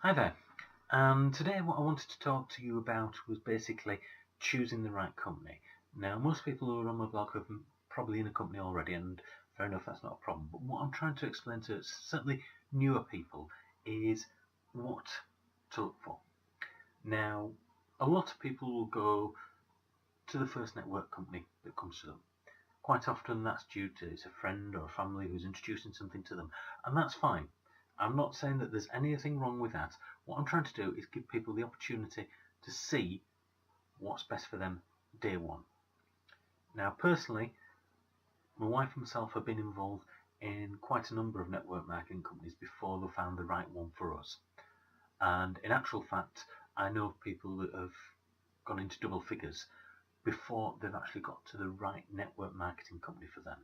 Hi there. Today what I wanted to talk to you about was basically choosing the right company. Now, most people who are on my blog are probably in a company already, and fair enough, that's not a problem. But what I'm trying to explain to certainly newer people is what to look for. Now, a lot of people will go to the first network company that comes to them. Quite often that's due to it's a friend or a family who's introducing something to them, and that's fine. I'm not saying that there's anything wrong with that. What I'm trying to do is give people the opportunity to see what's best for them day one. Now, personally, my wife and myself have been involved in quite a number of network marketing companies before they found the right one for us. And in actual fact, I know of people that have gone into double figures before they've actually got to the right network marketing company for them.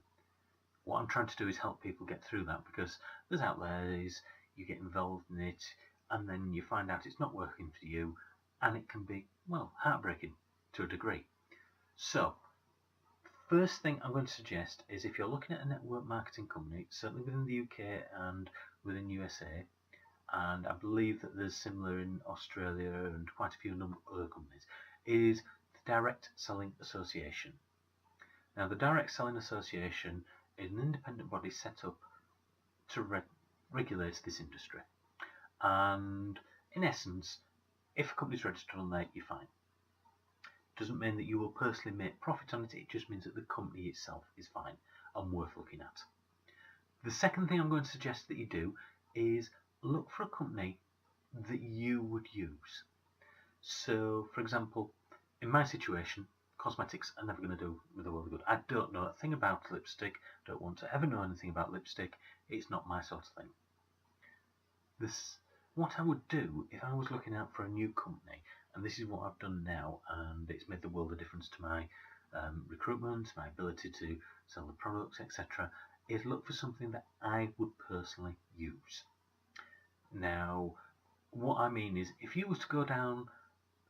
What I'm trying to do is help people get through that, because there's out there is you get involved in it and then you find out it's not working for you, and it can be, well, heartbreaking to a degree. So, first thing I'm going to suggest is if you're looking at a network marketing company, certainly within the UK and within USA, and I believe that there's similar in Australia and quite a few other companies, is the Direct Selling Association. Now, the Direct Selling Association is an independent body set up to regulate this industry. And in essence, if a company's registered on there, you're fine. It doesn't mean that you will personally make profit on it, it just means that the company itself is fine and worth looking at. The second thing I'm going to suggest that you do is look for a company that you would use. So, for example, in my situation, cosmetics are never going to do with the world of good. I don't know a thing about lipstick, don't want to ever know anything about lipstick, it's not my sort of thing. What I would do if I was looking out for a new company, and this is what I've done now, and it's made the world of difference to my recruitment, my ability to sell the products, etc., is look for something that I would personally use. Now, what I mean is, if you was to go down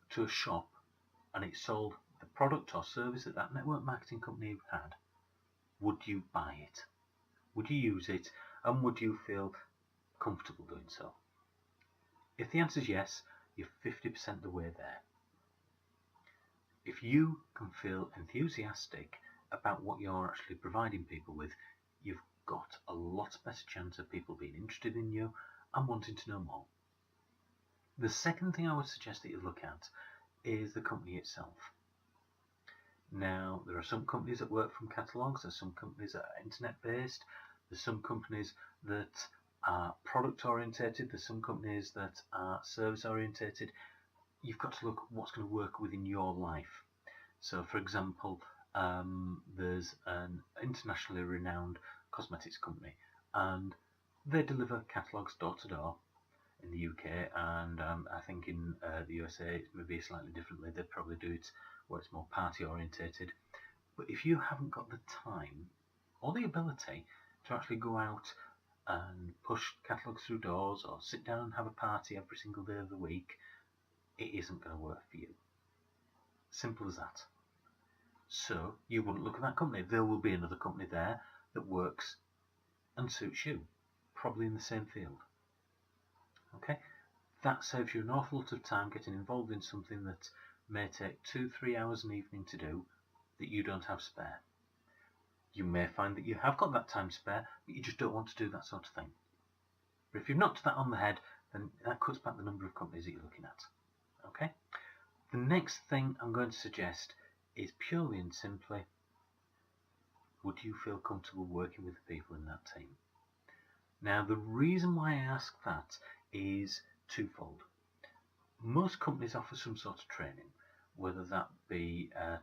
to a shop and it sold the product or service that that network marketing company had, would you buy it? Would you use it? And would you feel comfortable doing so? If the answer is yes, you're 50% the way there. If you can feel enthusiastic about what you're actually providing people with, you've got a lot better chance of people being interested in you and wanting to know more. The second thing I would suggest that you look at is the company itself. Now, there are some companies that work from catalogues, there's some companies that are internet based, there's some companies that are product orientated, there's some companies that are service orientated. You've got to look at what's going to work within your life. So, for example, there's an internationally renowned cosmetics company, and they deliver catalogues door to door in the UK, and I think in the USA it's maybe slightly differently. They probably do it where it's more party orientated. But if you haven't got the time or the ability to actually go out and push catalogues through doors or sit down and have a party every single day of the week, it isn't going to work for you. Simple as that. So you wouldn't look at that company. There will be another company there that works and suits you, probably in the same field. Okay, that saves you an awful lot of time getting involved in something that may take 2-3 hours an evening to do that you don't have spare. You may find that you have got that time spare, but you just don't want to do that sort of thing. But if you've knocked that on the head, then that cuts back the number of companies that you're looking at. Okay? The next thing I'm going to suggest is purely and simply, would you feel comfortable working with the people in that team? Now, the reason why I ask that is twofold. Most companies offer some sort of training, whether that be at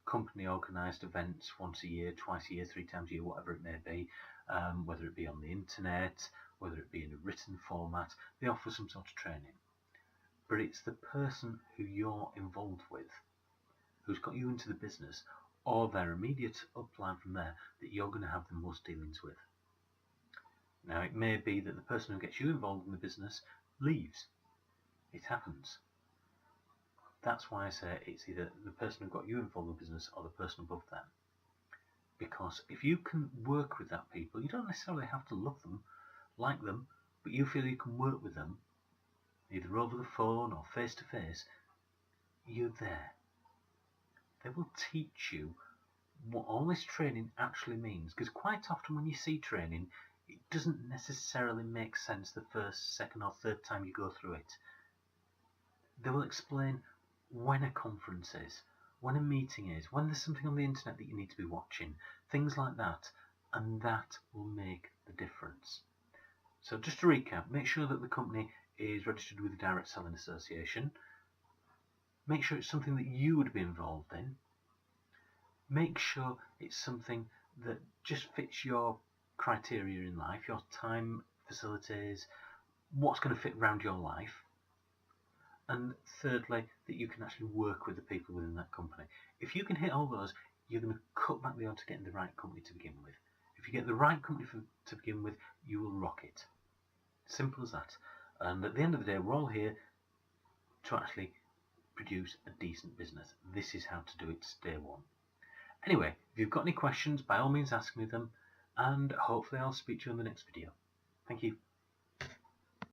company organised events once a year, twice a year, 3 times a year, whatever it may be, whether it be on the internet, whether it be in a written format, they offer some sort of training. But it's the person who you're involved with, who's got you into the business, or their immediate upline from there, that you're going to have the most dealings with. Now, it may be that the person who gets you involved in the business leaves. It happens. That's why I say it's either the person who got you involved in the business or the person above them. Because if you can work with that people, you don't necessarily have to love them, like them, but you feel you can work with them, either over the phone or face to face, you're there. They will teach you what all this training actually means, because quite often when you see training, it doesn't necessarily make sense the first, second or third time you go through it. They will explain when a conference is, when a meeting is, when there's something on the internet that you need to be watching, things like that, and that will make the difference. So just to recap, make sure that the company is registered with the Direct Selling Association. Make sure it's something that you would be involved in. Make sure it's something that just fits your criteria in life, your time, facilities, what's going to fit around your life. And thirdly, that you can actually work with the people within that company. If you can hit all those, you're going to cut back the odds to getting the right company to begin with. If you get the right company to begin with, you will rock it. Simple as that. And at the end of the day, we're all here to actually produce a decent business. This is how to do it day one. Anyway, if you've got any questions, by all means ask me them, and hopefully I'll speak to you in the next video. Thank you.